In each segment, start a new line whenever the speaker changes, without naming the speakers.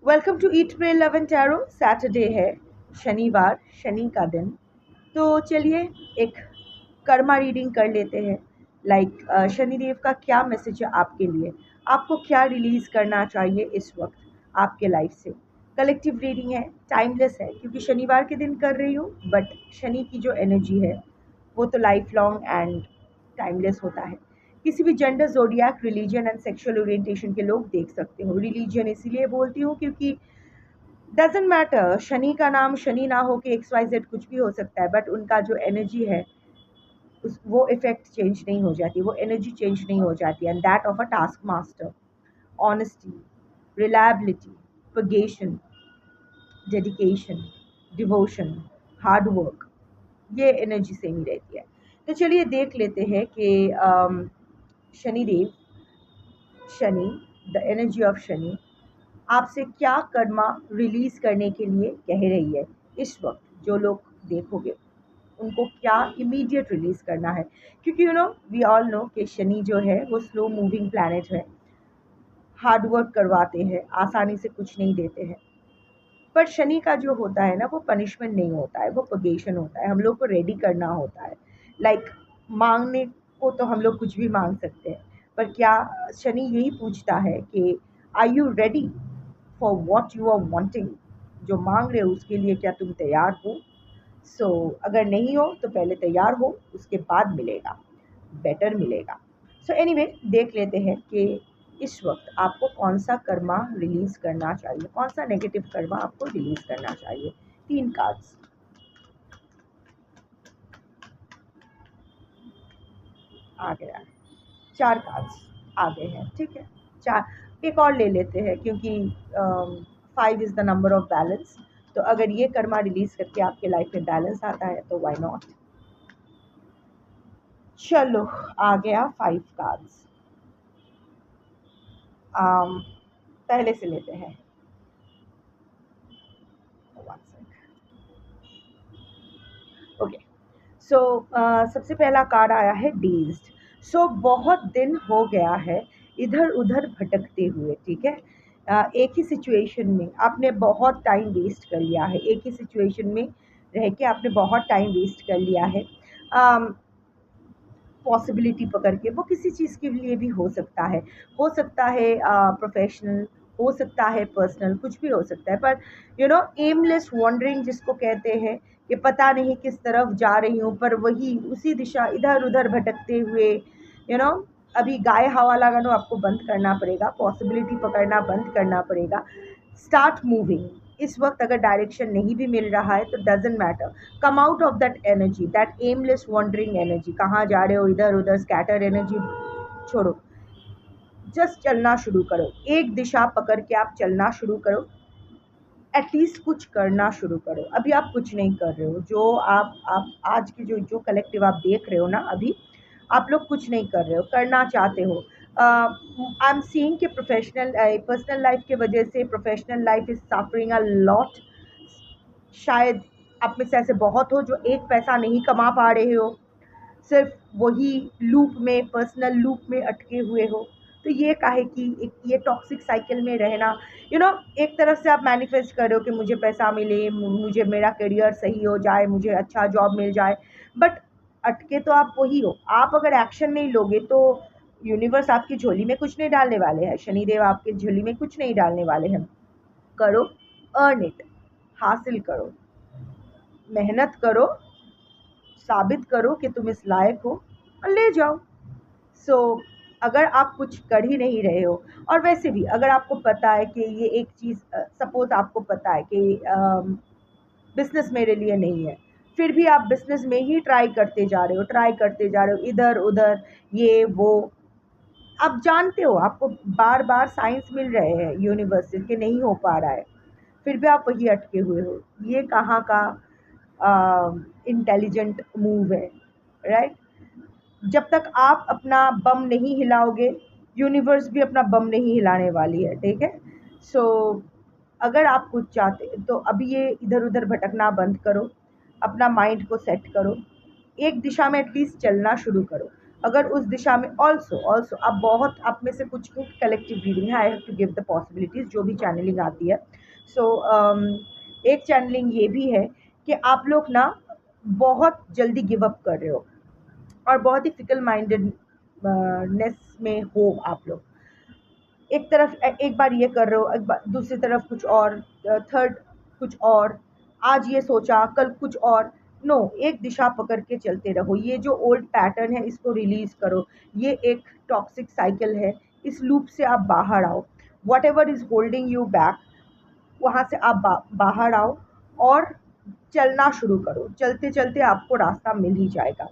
Welcome to eat pray love and tarot. Saturday है, शनिवार, शनि का दिन। तो चलिए एक कर्मा रीडिंग कर लेते हैं। शनिदेव का क्या मैसेज है आपके लिए, आपको क्या रिलीज करना चाहिए इस वक्त आपके लाइफ से। कलेक्टिव रीडिंग है, टाइमलेस है, क्योंकि शनिवार के दिन कर रही हूँ, बट शनि की जो एनर्जी है वो तो लाइफ लॉन्ग एंड टाइमलेस होता है। किसी भी gender, जोडियाक, religion and sexual orientation के लोग देख सकते हो। रिलीजन इसीलिए बोलती हूँ क्योंकि डजेंट मैटर, शनि का नाम शनि ना हो कि एक्स वाई जेड कुछ भी हो सकता है, बट उनका जो एनर्जी है वो इफेक्ट चेंज नहीं हो जाती, वो एनर्जी चेंज नहीं हो जाती। And that of a task master, honesty, reliability, पगेशन, डेडिकेशन, डिवोशन, हार्ड वर्क, ये एनर्जी सेम ही रहती है। तो चलिए देख लेते हैं कि Shanidev, Shani, the energy of Shani आपसे क्या कर्मा रिलीज करने के लिए कह रही है इस वक्त। जो लोग देखोगे उनको क्या इमीडिएट रिलीज करना है, क्योंकि वी ऑल नो कि शनि जो है वो स्लो मूविंग प्लैनेट है, हार्ड वर्क करवाते हैं, आसानी से कुछ नहीं देते हैं। पर शनि का जो होता है ना, वो पनिशमेंट नहीं होता है, वो पगेशन होता है। हम लोग को रेडी करना होता है। लाइक मांगने को तो हम लोग कुछ भी मांग सकते हैं, पर क्या शनि यही पूछता है कि are you ready for what you are wanting. जो मांग रहे हो उसके लिए क्या तुम तैयार हो। अगर नहीं हो तो पहले तैयार हो, उसके बाद मिलेगा, बेटर मिलेगा। एनीवे देख लेते हैं कि इस वक्त आपको कौन सा कर्मा रिलीज करना चाहिए, कौन सा नेगेटिव कर्मा आपको रिलीज करना चाहिए। 3 कार्ड्स आ गया है, 4 कार्ड्स आ गए हैं, ठीक है। चार एक और ले लेते हैं, क्योंकि 5 is the number of balance. तो अगर ये कर्मा रिलीज करके आपके लाइफ में बैलेंस आता है तो व्हाई नॉट। चलो, आ गया 5 कार्ड्स। पहले से लेते हैं। ओके, सो सबसे पहला कार्ड आया है डीज्ड। बहुत दिन हो गया है इधर उधर भटकते हुए, ठीक है। एक ही सिचुएशन में आपने बहुत टाइम वेस्ट कर लिया है, एक ही सिचुएशन में रह के आपने बहुत टाइम वेस्ट कर लिया है। पॉसिबिलिटी पकड़ के, वो किसी चीज़ के लिए भी हो सकता है प्रोफेशनल, हो सकता है पर्सनल, कुछ भी हो सकता है। पर एमलेस वॉन्डरिंग जिसको कहते हैं, कि पता नहीं किस तरफ जा रही हूँ, पर वही उसी दिशा इधर उधर भटकते हुए यू नो अभी गाय हवा लगाना आपको बंद करना पड़ेगा, पॉसिबिलिटी पकड़ना बंद करना पड़ेगा, स्टार्ट मूविंग। इस वक्त अगर डायरेक्शन नहीं भी मिल रहा है तो doesn't matter, come out of that energy, that aimless wandering energy. कहाँ जा रहे हो, इधर उधर स्कैटर एनर्जी छोड़ो, जस्ट चलना शुरू करो। एक दिशा पकड़ के आप चलना शुरू करो, एटलीस्ट कुछ करना शुरू करो। अभी आप कुछ नहीं कर रहे हो, जो आप आज की जो कलेक्टिव आप देख रहे हो ना, अभी आप लोग कुछ नहीं कर रहे हो, करना चाहते हो। आई एम सीइंग कि प्रोफेशनल पर्सनल लाइफ के वजह से professional life is suffering a lot. शायद आप में से ऐसे बहुत हो जो एक पैसा नहीं कमा पा रहे हो, सिर्फ वही लूप में, पर्सनल लूप में अटके हुए हो। तो ये काहे कि एक ये टॉक्सिक साइकिल में रहना, यू नो एक तरफ से आप मैनिफेस्ट कर रहे हो कि मुझे पैसा मिले, मुझे मेरा करियर सही हो जाए, मुझे अच्छा जॉब मिल जाए, बट अटके तो आप वही हो। आप अगर एक्शन नहीं लोगे तो यूनिवर्स आपकी झोली में कुछ नहीं डालने वाले हैं, शनिदेव आपकी झोली में कुछ नहीं डालने वाले हैं। करो, अर्न इट, हासिल करो, मेहनत करो, साबित करो कि तुम इस लायक हो और ले जाओ। सो अगर आप कुछ कर ही नहीं रहे हो, और वैसे भी अगर आपको पता है कि ये एक चीज़, सपोज आपको पता है कि बिजनेस मेरे लिए नहीं है, फिर भी आप बिजनेस में ही ट्राई करते जा रहे हो, ट्राई करते जा रहे हो, इधर उधर ये वो। आप जानते हो, आपको बार बार साइंस मिल रहे हैं यूनिवर्स से कि नहीं हो पा रहा है, फिर भी आप वही अटके हुए हो। ये कहाँ का इंटेलिजेंट मूव है, राइट। जब तक आप अपना बम नहीं हिलाओगे, यूनिवर्स भी अपना बम नहीं हिलाने वाली है, ठीक है। सो अगर आप कुछ चाहते तो अभी ये इधर उधर भटकना बंद करो, अपना माइंड को सेट करो, एक दिशा में एटलीस्ट चलना शुरू करो। अगर उस दिशा में ऑल्सो ऑल्सो आप बहुत आप में से कुछ को कलेक्टिव रीडिंग है, I have to give the possibilities जो भी चैनलिंग आती है। सो एक चैनलिंग ये भी है कि आप लोग ना बहुत जल्दी गिव अप कर रहे हो और बहुत ही फिकल माइंडेडनेस में हो आप लोग। एक तरफ एक बार ये कर रहे हो, एक बार दूसरी तरफ कुछ और, थर्ड कुछ और, आज ये सोचा कल कुछ और। नो, एक दिशा पकड़ के चलते रहो। ये जो ओल्ड पैटर्न है इसको रिलीज करो। ये एक टॉक्सिक साइकिल है, इस लूप से आप बाहर आओ। What ever is holding you back, वहाँ से आप बाहर आओ और चलना शुरू करो। चलते चलते आपको रास्ता मिल ही जाएगा।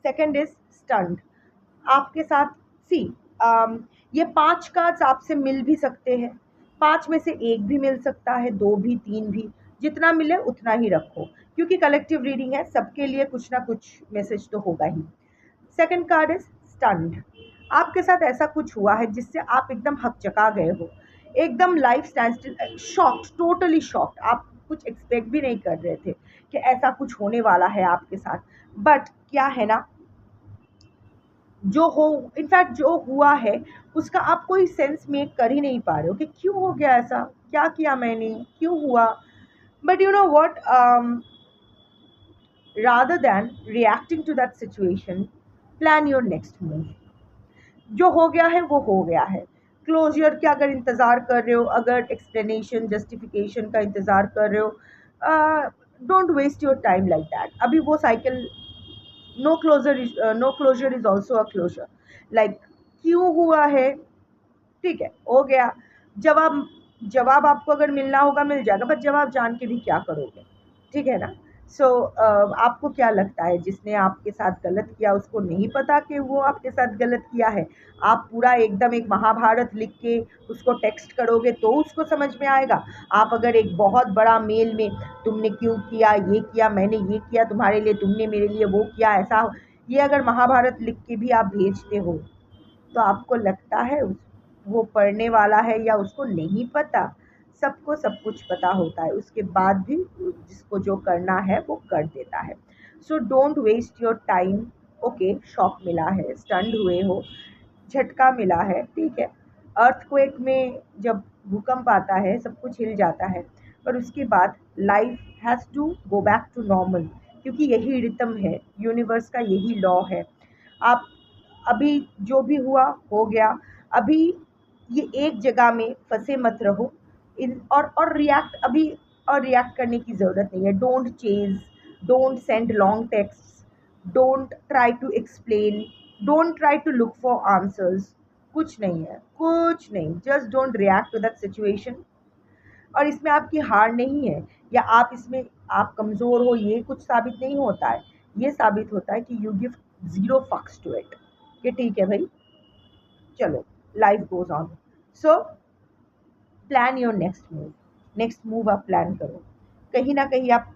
Second is stunt. आपके साथ सी, ये 5 कार्ड्स आपसे मिल भी सकते हैं, 5 में से एक भी मिल सकता है, 2 भी, 3 भी, जितना मिले उतना ही रखो, क्योंकि कलेक्टिव रीडिंग है, सबके लिए कुछ ना कुछ मैसेज तो होगा ही। Second card is stunned. आपके साथ ऐसा कुछ हुआ है जिससे आप एकदम हकचका गए हो, एकदम life stand still, shocked, totally shocked. आप कुछ एक्सपेक्ट भी नहीं कर रहे थे कि ऐसा कुछ होने वाला है आपके साथ। बट क्या है ना, जो हो, इनफैक्ट जो हुआ है उसका आप कोई सेंस मेक कर ही नहीं पा रहे हो कि क्यों हो गया ऐसा, क्या किया मैंने, क्यों हुआ। But you know what, rather than reacting to that situation, plan your next move। जो हो गया है वो हो गया है। क्लोजर का अगर इंतज़ार कर रहे हो, अगर एक्सप्लेनेशन जस्टिफिकेशन का इंतज़ार कर रहे हो, don't waste your time like that. अभी वो cycle, no closure is also a closure. Like क्यों हुआ है, ठीक है, हो गया। जवाब जवाब आपको अगर मिलना होगा मिल जाएगा, बट जवाब जान के भी क्या करोगे, ठीक है ना। सो आपको क्या लगता है जिसने आपके साथ गलत किया उसको नहीं पता कि वो आपके साथ गलत किया है? आप पूरा एकदम एक महाभारत लिख के उसको टेक्स्ट करोगे तो उसको समझ में आएगा? आप अगर एक बहुत बड़ा मेल में तुमने क्यों किया, ये किया, मैंने ये किया तुम्हारे लिए, तुमने मेरे लिए वो किया, ऐसा, ये अगर महाभारत लिख के भी आप भेजते हो तो आपको लगता है वो पढ़ने वाला है या उसको नहीं पता? सबको सब कुछ पता होता है, उसके बाद भी जिसको जो करना है वो कर देता है। So don't waste your time. Okay, shock मिला है, स्टन्ड हुए हो, झटका मिला है, ठीक है। अर्थक्वेक में जब भूकंप आता है सब कुछ हिल जाता है, पर उसके बाद life has to go back to normal, क्योंकि यही रिदम है, यूनिवर्स का यही लॉ है। आप अभी जो भी हुआ हो गया, अभी ये एक जगह में फंसे मत रहो। इन और रिएक्ट अभी, और रिएक्ट करने की ज़रूरत नहीं है। Don't chase, don't send long text, don't try to explain, don't try to look for answers. कुछ नहीं है, कुछ नहीं, just don't react to that situation. और इसमें आपकी हार नहीं है या आप इसमें आप कमज़ोर हो, ये कुछ साबित नहीं होता है। ये साबित होता है कि यू गिव ज़ीरो फक्स टू इट, कि ठीक है भाई, चलो, life goes on. So plan your next move. Next move आप प्लान करो, कहीं ना कहीं आप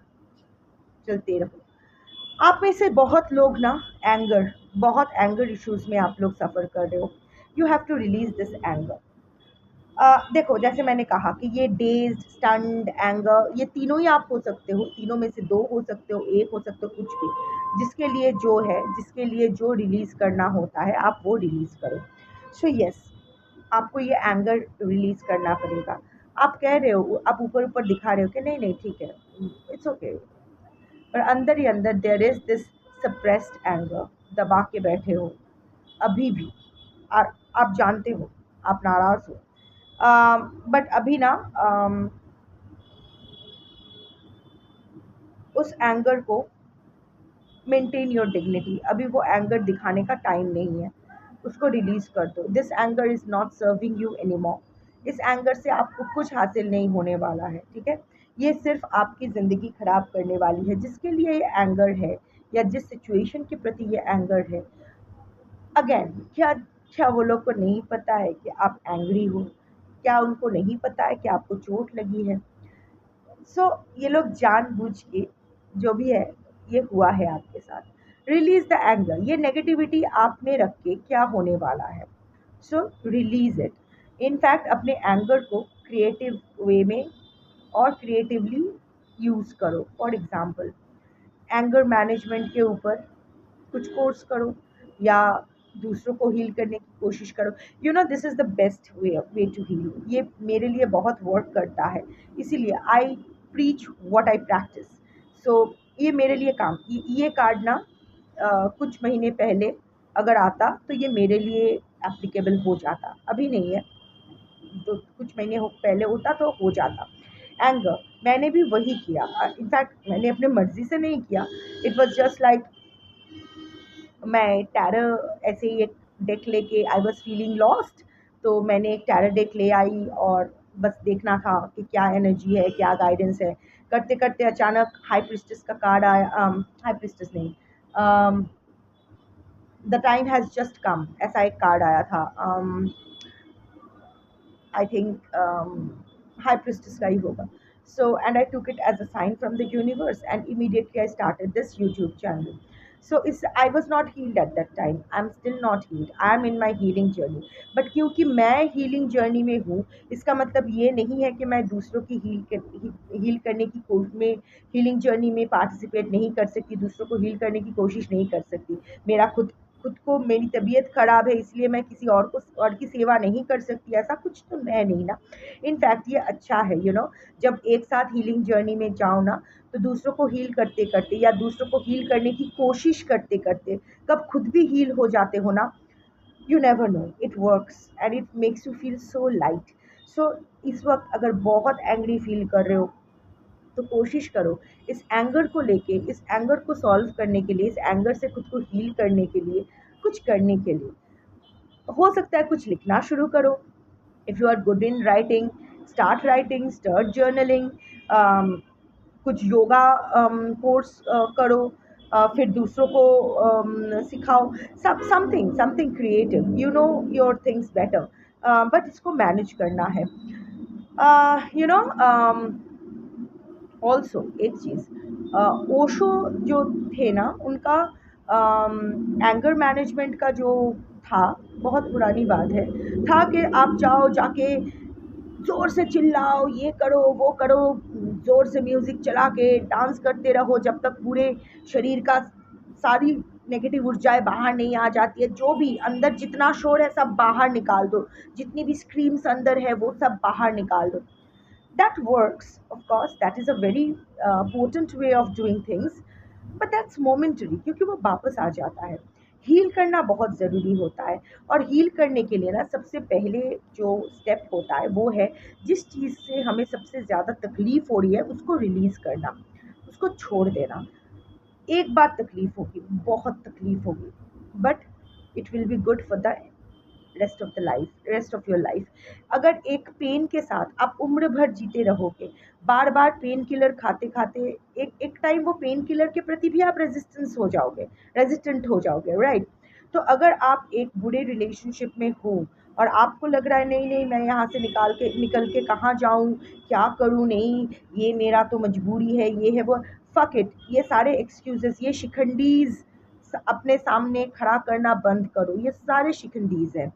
चलते रहो। आप में से बहुत लोग ना एंगर, बहुत एंगर इश्यूज में आप लोग सफ़र कर रहे हो। You have to release this anger. देखो, जैसे मैंने कहा कि ये डेज़, स्टन्ड, एंगर, ये तीनों ही आप हो सकते हो, तीनों में से 2 हो सकते हो, 1 हो सकते हो, कुछ भी। जिसके लिए जो है, जिसके लिए जो रिलीज़ करना होता है आप वो रिलीज़ करो। सो यस, आपको ये एंगर रिलीज़ करना पड़ेगा। आप कह रहे हो, आप ऊपर-ऊपर दिखा रहे हो कि नहीं-नहीं ठीक है, इट्स ओके, पर अंदर ही अंदर there is this suppressed anger, दबा के बैठे हो अभी भी। आप जानते हो आप नाराज़ हो, बट अभी ना उस एंगर को मेंटेन योर डिग्निटी, अभी वो एंगर दिखाने का टाइम नहीं है, उसको रिलीज कर दो। This anger is not serving you anymore. इस एंगर से आपको कुछ हासिल नहीं होने वाला है, ठीक है। ये सिर्फ आपकी ज़िंदगी खराब करने वाली है। जिसके लिए ये एंगर है या जिस सिचुएशन के प्रति ये एंगर है, अगेन, क्या क्या वो लोग को नहीं पता है कि आप एंग्री हो? क्या उनको नहीं पता है कि आपको चोट लगी है? सो ये लोग जानबूझ के, जो भी है ये हुआ है आपके साथ, रिलीज द एंगर। ये नेगेटिविटी आप में रख के क्या होने वाला है? So release it. इनफैक्ट अपने एंगर को क्रिएटिव वे में और क्रिएटिवली यूज़ करो। फॉर एग्जांपल, एंगर मैनेजमेंट के ऊपर कुछ कोर्स करो या दूसरों को हील करने की कोशिश करो। This is the best way to heal. ये मेरे लिए बहुत वर्क करता है, इसीलिए I preach what I practise. So ये मेरे लिए काम, ये कार्ड ना कुछ महीने पहले अगर आता तो ये मेरे लिए एप्लीकेबल हो जाता, अभी नहीं है, तो कुछ महीने पहले होता तो हो जाता। एंगर, मैंने भी वही किया। इनफैक्ट मैंने अपने मर्जी से नहीं किया, इट वॉज जस्ट लाइक मैं टैरो ऐसे ही एक डेक लेके आई वॉज फीलिंग लॉस्ट, तो मैंने एक टैरो डेक ले आई और बस देखना था कि क्या एनर्जी है, क्या गाइडेंस है। करते करते अचानक हाई प्रिस्टेस का कार्ड आया, हाई प्रिस्टेस नहीं, the time has just come, ऐसा एक कार्ड आया था। I think High Priestess का ही होगा. So and I took it as a sign from the universe, and immediately I started this YouTube channel. So I was not healed at that time. I'm still not healed. I'm in my healing journey. But क्योंकि मैं healing journey में हूँ, इसका मतलब ये नहीं है कि मैं दूसरों की हील करने की में healing journey में participate नहीं कर सकती, दूसरों को heal करने की कोशिश नहीं कर सकती। मेरा खुद खुद को, मेरी तबीयत ख़राब है इसलिए मैं किसी और की सेवा नहीं कर सकती, ऐसा कुछ तो है नहीं ना। इनफैक्ट ये अच्छा है, जब एक साथ हीलिंग जर्नी में जाओ ना, तो दूसरों को हील करते करते या दूसरों को हील करने की कोशिश करते करते कब खुद भी हील हो जाते हो ना, you never know, it works and it makes you feel so light. So इस वक्त अगर बहुत एंग्री फील कर रहे हो तो कोशिश करो इस एंगर को लेके, इस एंगर को सॉल्व करने के लिए, इस एंगर से खुद को हील करने के लिए, कुछ करने के लिए हो सकता है कुछ लिखना शुरू करो। If you are good in writing, start writing, start journaling, कुछ योगा कोर्स करो, फिर दूसरों को सिखाओ, something something creative, your things better, but इसको मैनेज करना है। यू नो ऑल्सो एक चीज़, ओशो जो थे ना, उनका एंगर मैनेजमेंट का जो था, बहुत पुरानी बात है, था कि आप जाओ, जाके ज़ोर से चिल्लाओ, ये करो वो करो, ज़ोर से म्यूज़िक चला के डांस करते रहो जब तक पूरे शरीर का सारी नेगेटिव ऊर्जाएं बाहर नहीं आ जाती है। जो भी अंदर जितना शोर है सब बाहर निकाल दो, जितनी भी स्क्रीम्स अंदर है वो सब बाहर निकाल दो। That works, of course, that is a very potent way of doing things, but that's momentary, क्योंकि वो वापस आ जाता है। हील करना बहुत ज़रूरी होता है, और हील करने के लिए ना सबसे पहले जो स्टेप होता है वो है, जिस चीज़ से हमें सबसे ज़्यादा तकलीफ़ हो रही है उसको रिलीज़ करना, उसको छोड़ देना। एक बार तकलीफ़ होगी, बहुत तकलीफ़ होगी, but it will be good for the rest of the life, rest of your life. अगर एक पेन के साथ आप उम्र भर जीते रहोगे, बार बार पेन किलर खाते खाते, एक एक टाइम वो पेन किलर के प्रति भी आप रेजिस्टेंट हो जाओगे, राइट। तो अगर आप एक बुरे रिलेशनशिप में हो और आपको लग रहा है नहीं नहीं मैं यहाँ से निकल के कहाँ जाऊँ, क्या करूँ, नहीं ये मेरा तो मजबूरी है, ये है वो, फक इट, ये सारे एक्सक्यूजेस, ये शिखंडीज अपने सामने खड़ा करना बंद करो, ये सारे शिखंडीज हैं।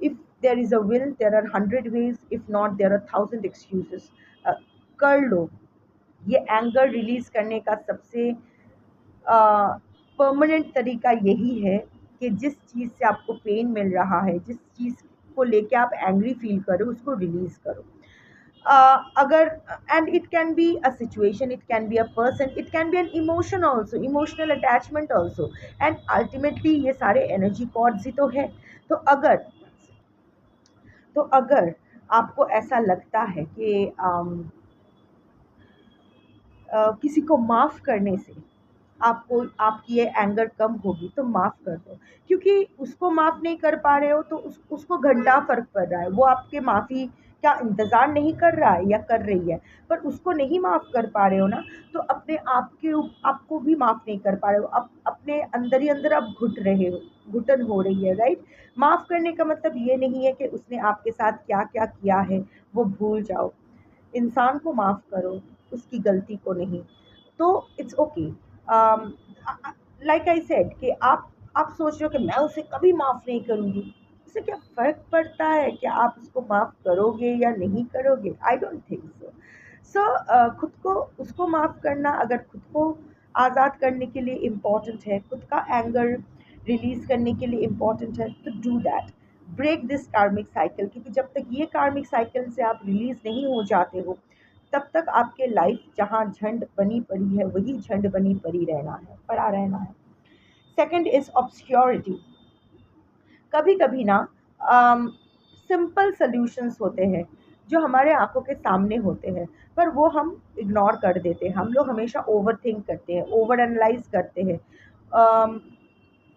if there is a will, there are 100 ways, if not there are 1,000 excuses। कर लो। ये एंगर रिलीज करने का सबसे परमानेंट तरीका यही है कि जिस चीज़ से आपको पेन मिल रहा है, जिस चीज़ को लेके आप एंग्री फील करो, उसको रिलीज करो। अगर, and it can be a situation, it can be a person, it can B an emotion also, emotional attachment also, and ultimately ये सारे एनर्जी कॉर्ड्स ही तो है। तो अगर आपको ऐसा लगता है कि किसी को माफ़ करने से आपको आपकी ये एंगर कम होगी, तो माफ़ कर दो, क्योंकि उसको माफ़ नहीं कर पा रहे हो तो उसको घंटा फ़र्क पड़ रहा है, वो आपके माफ़ी का इंतज़ार नहीं कर रहा है या कर रही है, पर उसको नहीं माफ़ कर पा रहे हो ना, तो अपने आप के आपको भी माफ़ नहीं कर पा रहे हो, अपने अंदर ही अंदर आप घुट रहे हो, घुटन हो रही है, राइट। माफ़ करने का मतलब ये नहीं है कि उसने आपके साथ क्या क्या किया है वो भूल जाओ, इंसान को माफ़ करो, उसकी गलती को नहीं। तो it's okay. Like I said कि आप सोच रहे हो कि मैं उसे कभी माफ़ नहीं करूँगी, उससे क्या फ़र्क पड़ता है कि आप उसको माफ़ करोगे या नहीं करोगे? I don't think so. सो खुद को उसको माफ़ करना, अगर खुद को आज़ाद करने के लिए इम्पॉर्टेंट है, खुद का एंगर रिलीज़ करने के लिए इम्पॉर्टेंट है, तो डू दैट। ब्रेक दिस कार्मिक साइकिल, क्योंकि जब तक ये कार्मिक साइकिल से आप रिलीज़ नहीं हो जाते हो, तब तक आपके लाइफ जहाँ झंड बनी पड़ी है वही झंड बनी पड़ी रहना है, पड़ा रहना है। Second is obscurity. कभी कभी ना सिंपल सॉल्यूशंस होते हैं जो हमारे आंखों के सामने होते हैं, पर वो हम इग्नोर कर देते हैं। हम लोग हमेशा ओवर थिंक करते हैं, ओवर एनालाइज करते हैं,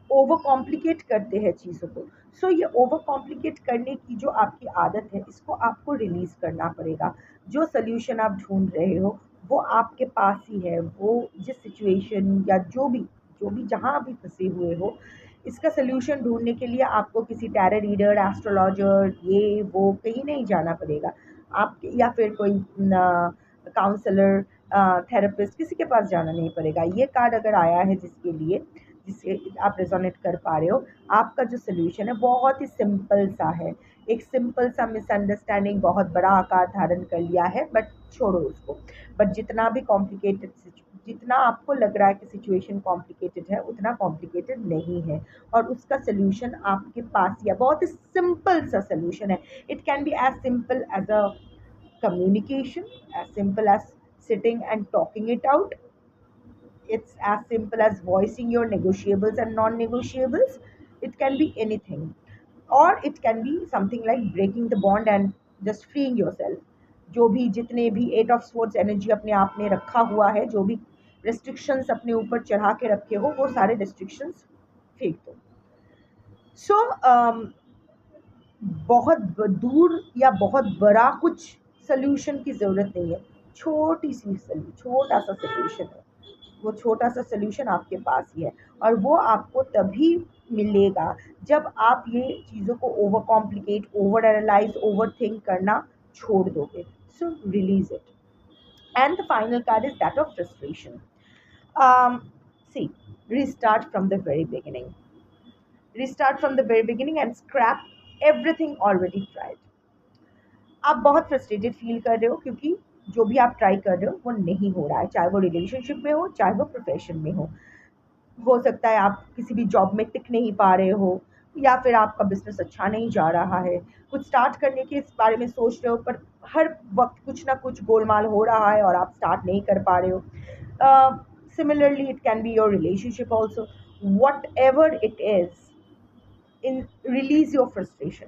ओवर कॉम्प्लिकेट करते हैं चीज़ों को। सो ये ओवर कॉम्प्लिकेट करने की जो आपकी आदत है, इसको आपको रिलीज़ करना पड़ेगा। जो सोल्यूशन आप ढूंढ रहे हो वो आपके पास ही है। वो जिस सिचुएशन या जो भी जहाँ भी फंसे हुए हो, इसका सोल्यूशन ढूंढने के लिए आपको किसी टैरो रीडर, एस्ट्रोलॉजर, ये वो कहीं नहीं जाना पड़ेगा। आप या फिर कोई काउंसलर, थेरेपिस्ट, किसी के पास जाना नहीं पड़ेगा। ये कार्ड अगर आया है जिसके लिए, जिससे आप रेजोनेट कर पा रहे हो, आपका जो सोल्यूशन है बहुत ही सिंपल सा है। एक सिंपल सा मिसअंडरस्टैंडिंग बहुत बड़ा आकार धारण कर लिया है, बट छोड़ो उसको। बट जितना भी कॉम्प्लिकेटेड, जितना आपको लग रहा है कि सिचुएशन कॉम्प्लिकेटेड है, उतना कॉम्प्लिकेटेड नहीं है, और उसका सोल्यूशन आपके पास ही है। बहुत ही सिंपल सा सोल्यूशन है। It can be as simple as a communication, as simple as sitting and talking it out. It's as simple as voicing your negotiables and non negotiables. It can be anything. Or it can be something like breaking the bond and just freeing yourself. जो भी जितने भी eight of sports energy अपने आप में रखा हुआ है, जो भी रिस्ट्रिक्शंस अपने ऊपर चढ़ा के रखे हो, वो सारे रिस्ट्रिक्शंस फेंक दो। सो बहुत दूर या बहुत बड़ा कुछ सोल्यूशन की ज़रूरत नहीं है। छोटा सा सोल्यूशन है। वो छोटा सा सोल्यूशन आपके पास ही है, और वो आपको तभी मिलेगा जब आप ये चीज़ों को over complicate, over analyse, over think करना छोड़ दोगे। So release it. And the final card is that of frustration. See, restart from the very beginning. Restart from the very beginning and scrap everything already tried. आप बहुत frustrated feel कर रहे हो क्योंकि जो भी आप ट्राई कर रहे हो वो नहीं हो रहा है, चाहे वो रिलेशनशिप में हो, चाहे वो प्रोफेशन में हो सकता है आप किसी भी जॉब में टिक नहीं पा रहे हो, या फिर आपका बिजनेस अच्छा नहीं जा रहा है। कुछ स्टार्ट करने के इस बारे में सोच रहे हो, पर हर वक्त कुछ ना कुछ गोलमाल हो रहा है और आप स्टार्ट नहीं कर पा रहे हो। Similarly it can be your relationship also. What ever it is, in release your frustration.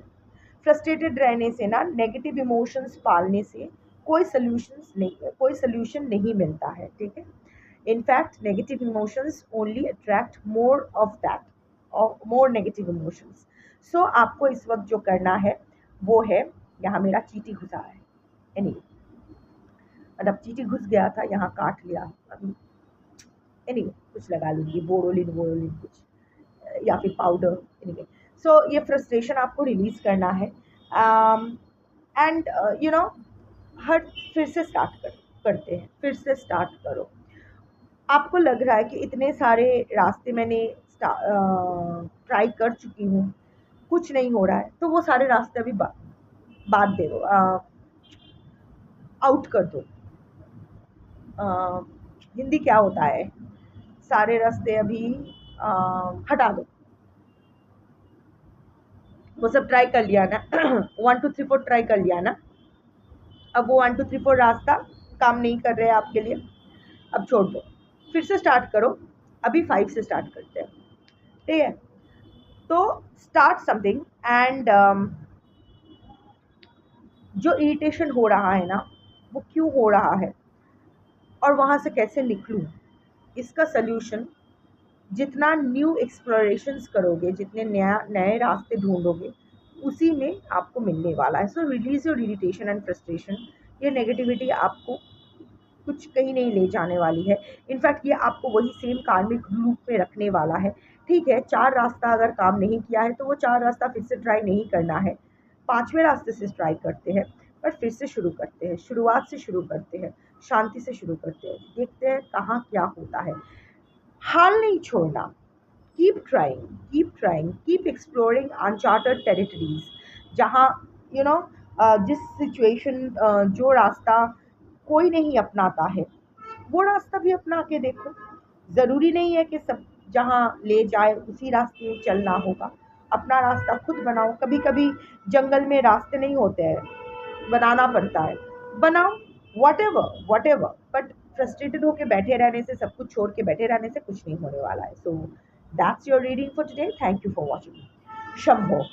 Frustrated रहने से ना, नेगेटिव इमोशंस पालने से कोई सोल्यूशन नहीं मिलता है, ठीक है। In fact negative emotions only attract more of that, और मोर नेगेटिव इमोशंस। सो आपको इस वक्त जो करना है वो है, यहाँ मेरा चींटी घुसा है, एनीवे, मतलब चींटी घुस गया था, यहाँ काट लिया अभी, एनीवे कुछ लगा लूँगी, बोरोलिन कुछ, या फिर पाउडर, एनीवे। सो ये फ्रस्ट्रेशन आपको रिलीज करना है। एंड यू नो, हर फिर से करते हैं, फिर से स्टार्ट करो। आपको लग रहा है कि इतने सारे रास्ते मैंने ट्राई कर चुकी हूँ, कुछ नहीं हो रहा है, तो वो सारे रास्ते अभी बाद दे दो, आउट कर दो। अ, हिंदी क्या होता है, सारे रास्ते अभी हटा दो। वो सब ट्राई कर लिया ना, 1 2 3 4 ट्राई कर लिया ना, अब वो 1 2 3 4 रास्ता काम नहीं कर रहे हैं आपके लिए, अब छोड़ दो, फिर से स्टार्ट करो। अभी 5 से स्टार्ट करते हैं, ठीक है। तो स्टार्ट समथिंग, एंड जो इरिटेशन हो रहा है ना, वो क्यों हो रहा है और वहाँ से कैसे निकलूँ, इसका सल्यूशन जितना न्यू एक्सप्लोरेशंस करोगे, जितने नया नए रास्ते ढूंढोगे, उसी में आपको मिलने वाला है। So release your irritation and frustration. ये नेगेटिविटी आपको कुछ कहीं नहीं ले जाने वाली है। इनफैक्ट ये आपको वही सेम कार्मिक लूप में रखने वाला है। ठीक है, 4 रास्ता अगर काम नहीं किया है तो वो 4 रास्ता फिर से ट्राई नहीं करना है, 5वें रास्ते से ट्राई करते हैं, पर फिर से शुरू करते हैं, शुरुआत से शुरू करते हैं, शांति से शुरू करते हैं, देखते हैं कहाँ क्या होता है। हाल नहीं छोड़ना, keep trying, keep exploring uncharted territories, जहाँ यू नो जिस सिचुएशन, जो रास्ता कोई नहीं अपनाता है, वो रास्ता भी अपना के देखो। ज़रूरी नहीं है कि सब जहाँ ले जाए उसी रास्ते चलना होगा। अपना रास्ता खुद बनाओ। कभी कभी जंगल में रास्ते नहीं होते हैं, बनाना पड़ता है। बनाओ, वॉट एवर, बट फ्रस्ट्रेटेड होके बैठे रहने से, सब कुछ छोड़ के बैठे रहने से कुछ नहीं होने वाला है। So that's your reading for today. Thank you for watching. Shambho.